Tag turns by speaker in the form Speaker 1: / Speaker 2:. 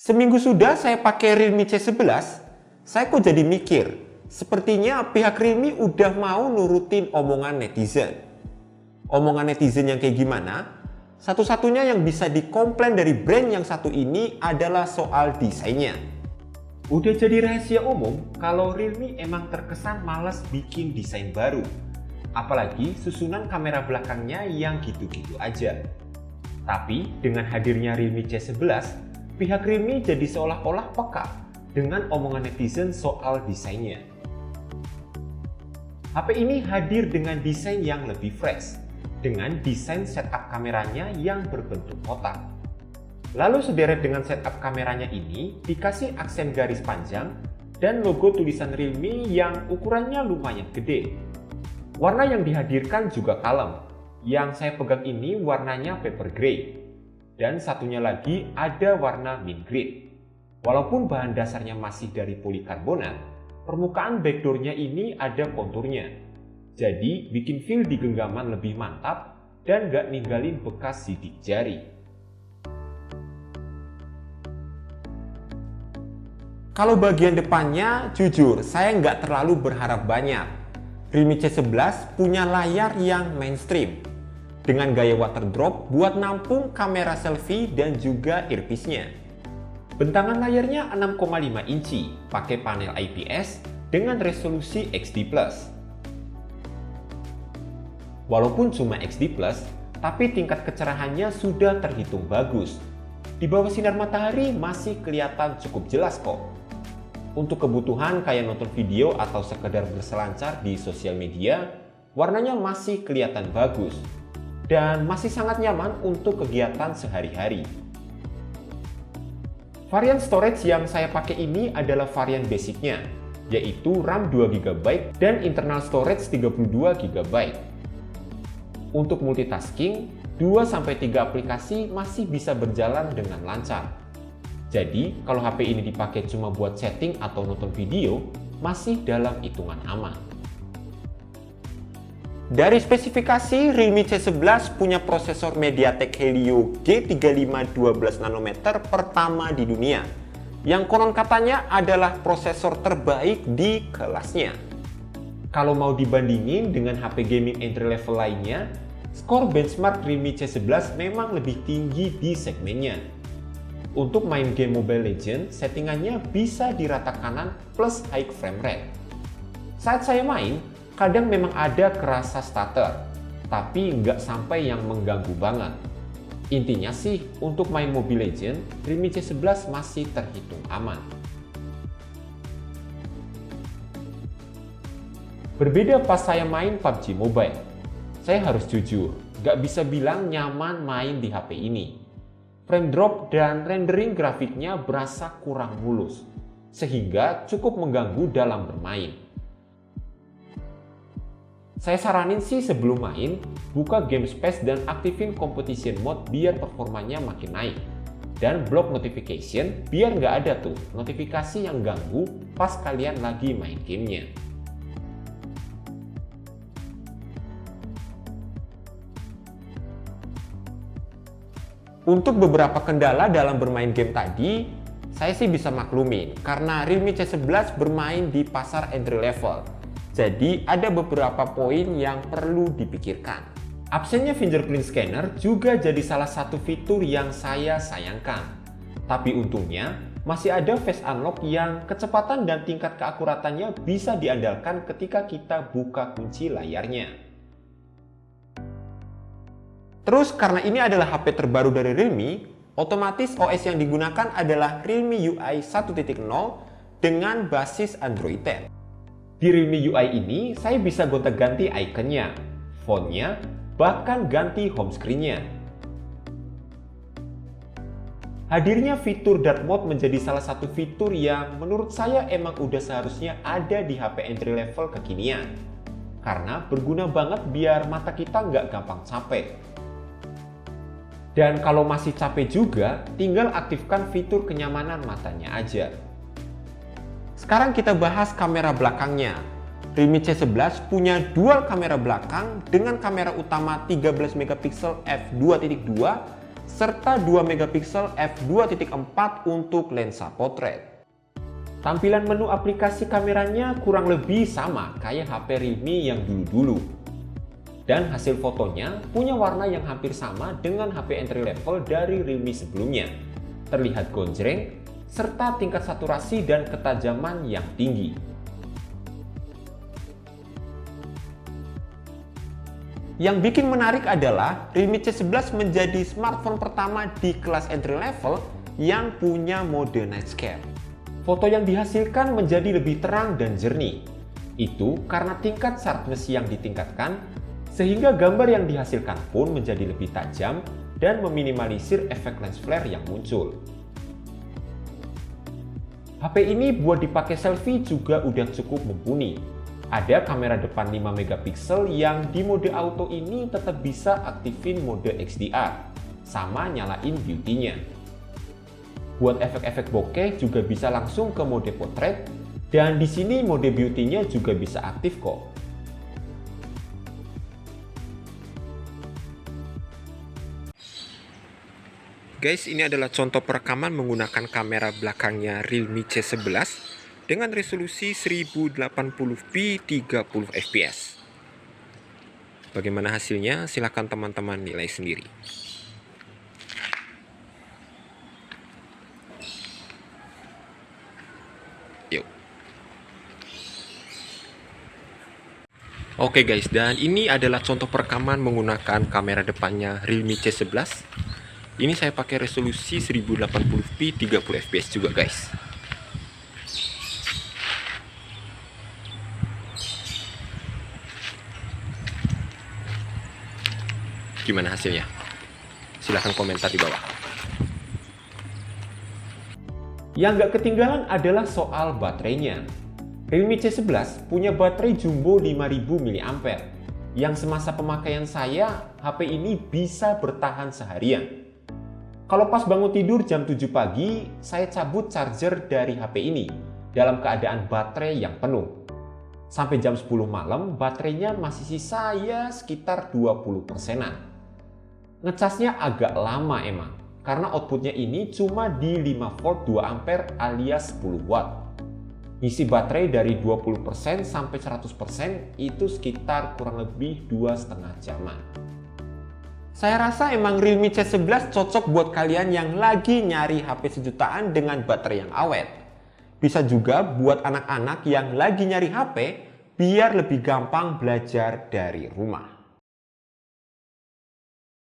Speaker 1: Seminggu sudah saya pakai Realme C11, saya kok jadi mikir, sepertinya pihak Realme udah mau nurutin omongan netizen. Omongan netizen yang kayak gimana? Satu-satunya yang bisa dikomplain dari brand yang satu ini adalah soal desainnya. Udah jadi rahasia umum kalau Realme emang terkesan malas bikin desain baru. Apalagi susunan kamera belakangnya yang gitu-gitu aja. Tapi dengan hadirnya Realme C11, pihak Realme jadi seolah-olah peka dengan omongan netizen soal desainnya. HP ini hadir dengan desain yang lebih fresh, dengan desain setup kameranya yang berbentuk kotak. Lalu sederet dengan setup kameranya ini dikasih aksen garis panjang dan logo tulisan Realme yang ukurannya lumayan gede. Warna yang dihadirkan juga kalem. Yang saya pegang ini warnanya paper gray. Dan satunya lagi ada warna mint green. Walaupun bahan dasarnya masih dari polikarbonat, permukaan backdoornya ini ada konturnya. Jadi bikin feel di genggaman lebih mantap dan gak ninggalin bekas sidik jari. Kalau bagian depannya, jujur saya nggak terlalu berharap banyak. Realme C11 punya layar yang mainstream, dengan gaya water drop buat nampung kamera selfie dan juga earpiece-nya. Bentangan layarnya 6,5 inci, pakai panel IPS dengan resolusi XD+. Walaupun cuma XD+, tapi tingkat kecerahannya sudah terhitung bagus. Di bawah sinar matahari masih kelihatan cukup jelas kok. Untuk kebutuhan kayak nonton video atau sekedar berselancar di sosial media, warnanya masih kelihatan bagus. Dan masih sangat nyaman untuk kegiatan sehari-hari. Varian storage yang saya pakai ini adalah varian basicnya, yaitu RAM 2GB dan internal storage 32GB. Untuk multitasking, 2-3 aplikasi masih bisa berjalan dengan lancar. Jadi, kalau HP ini dipakai cuma buat setting atau nonton video, masih dalam hitungan aman. Dari spesifikasi, Realme C11 punya prosesor MediaTek Helio G35 12nm pertama di dunia, yang konon katanya adalah prosesor terbaik di kelasnya. Kalau mau dibandingin dengan HP gaming entry level lainnya, skor benchmark Realme C11 memang lebih tinggi di segmennya. Untuk main game Mobile Legends, settingannya bisa di rata kanan plus high frame rate. Saat saya main, kadang memang ada kerasa stutter, tapi nggak sampai yang mengganggu banget. Intinya sih, untuk main Mobile Legends, Realme C11 masih terhitung aman. Berbeda pas saya main PUBG Mobile. Saya harus jujur, nggak bisa bilang nyaman main di HP ini. Frame drop dan rendering grafiknya berasa kurang mulus, sehingga cukup mengganggu dalam bermain. Saya saranin sih sebelum main, buka game space dan aktifin competition mode biar performanya makin naik. Dan block notification biar nggak ada tuh notifikasi yang ganggu pas kalian lagi main gamenya. Untuk beberapa kendala dalam bermain game tadi, saya sih bisa maklumin karena Realme C11 bermain di pasar entry level. Jadi ada beberapa poin yang perlu dipikirkan. Absennya fingerprint scanner juga jadi salah satu fitur yang saya sayangkan. Tapi untungnya masih ada face unlock yang kecepatan dan tingkat keakuratannya bisa diandalkan ketika kita buka kunci layarnya. Terus karena ini adalah HP terbaru dari Realme, otomatis OS yang digunakan adalah Realme UI 1.0 dengan basis Android 10. Di Realme UI ini, saya bisa gonta-ganti ikonnya, fontnya, bahkan ganti home screen-nya. Hadirnya fitur dark mode menjadi salah satu fitur yang menurut saya emang udah seharusnya ada di HP entry level kekinian. Karena berguna banget biar mata kita nggak gampang capek. Dan kalau masih capek juga, tinggal aktifkan fitur kenyamanan matanya aja. Sekarang kita bahas kamera belakangnya. Realme C11 punya dual kamera belakang dengan kamera utama 13 MP f2.2 serta 2 megapiksel f2.4 untuk lensa potret. Tampilan menu aplikasi kameranya kurang lebih sama kayak HP Realme yang dulu-dulu. Dan hasil fotonya punya warna yang hampir sama dengan HP entry level dari Realme sebelumnya. Terlihat gonjreng, serta tingkat saturasi dan ketajaman yang tinggi. Yang bikin menarik adalah Realme C11 menjadi smartphone pertama di kelas entry level yang punya mode night scan. Foto yang dihasilkan menjadi lebih terang dan jernih. Itu karena tingkat sharpness yang ditingkatkan, sehingga gambar yang dihasilkan pun menjadi lebih tajam dan meminimalisir efek lens flare yang muncul. HP ini buat dipakai selfie juga udah cukup mumpuni. Ada kamera depan 5 megapiksel yang di mode auto ini tetap bisa aktifin mode XDR, sama nyalain beauty-nya. Buat efek-efek bokeh juga bisa langsung ke mode potret, dan di sini mode beauty-nya juga bisa aktif kok. Guys, ini adalah contoh perekaman menggunakan kamera belakangnya Realme C11 dengan resolusi 1080p 30 fps. Bagaimana hasilnya? Silahkan teman-teman nilai sendiri. Yuk. Oke guys, dan ini adalah contoh perekaman menggunakan kamera depannya Realme C11. Ini saya pakai resolusi 1080p 30 fps juga guys. Gimana hasilnya? Silahkan komentar di bawah. Yang nggak ketinggalan adalah soal baterainya. Realme C11 punya baterai jumbo 5000 mAh yang semasa pemakaian saya, HP ini bisa bertahan seharian. Kalau pas bangun tidur jam 7 pagi, saya cabut charger dari HP ini dalam keadaan baterai yang penuh. Sampai jam 10 malam, baterainya masih sisa ya sekitar 20%-an. Ngecasnya agak lama emang, karena outputnya ini cuma di 5 volt 2 ampere alias 10 watt. Ngisi baterai dari 20% sampai 100% itu sekitar kurang lebih 2,5 jaman. Saya rasa emang Realme C11 cocok buat kalian yang lagi nyari HP sejutaan dengan baterai yang awet. Bisa juga buat anak-anak yang lagi nyari HP biar lebih gampang belajar dari rumah.